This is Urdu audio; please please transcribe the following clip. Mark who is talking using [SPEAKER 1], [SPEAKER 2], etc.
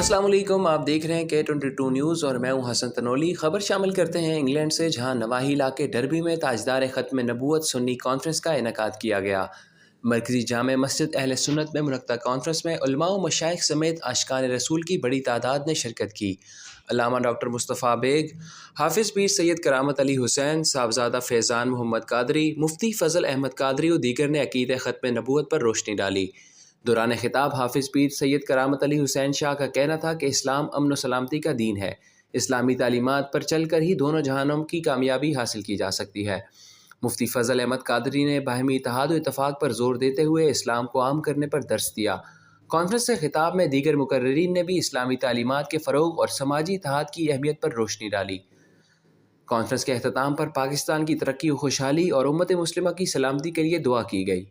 [SPEAKER 1] السلام علیکم، آپ دیکھ رہے ہیں K22 نیوز اور میں ہوں حسن تنولی۔ خبر شامل کرتے ہیں انگلینڈ سے، جہاں نواحی علاقے ڈربی میں تاجدار ختم نبوت سنی کانفرنس کا انعقاد کیا گیا۔ مرکزی جامع مسجد اہل سنت میں منعقدہ کانفرنس میں علماء و مشائخ سمیت عاشقان رسول کی بڑی تعداد نے شرکت کی۔ علامہ ڈاکٹر مصطفیٰ بیگ، حافظ پیر سید کرامت علی حسین، صاحبزادہ فیضان محمد قادری، مفتی فضل احمد قادری و دیگر نے عقیدہ ختم نبوت پر روشنی ڈالی۔ دوران خطاب حافظ پیر سید کرامت علی حسین شاہ کا کہنا تھا کہ اسلام امن و سلامتی کا دین ہے۔ اسلامی تعلیمات پر چل کر ہی دونوں جہانوں کی کامیابی حاصل کی جا سکتی ہے۔ مفتی فضل احمد قادری نے باہمی اتحاد و اتفاق پر زور دیتے ہوئے اسلام کو عام کرنے پر درس دیا۔ کانفرنس سے خطاب میں دیگر مقررین نے بھی اسلامی تعلیمات کے فروغ اور سماجی اتحاد کی اہمیت پر روشنی ڈالی۔ کانفرنس کے اختتام پر پاکستان کی ترقی و خوشحالی اور امت مسلمہ کی سلامتی کے لیے دعا کی گئی۔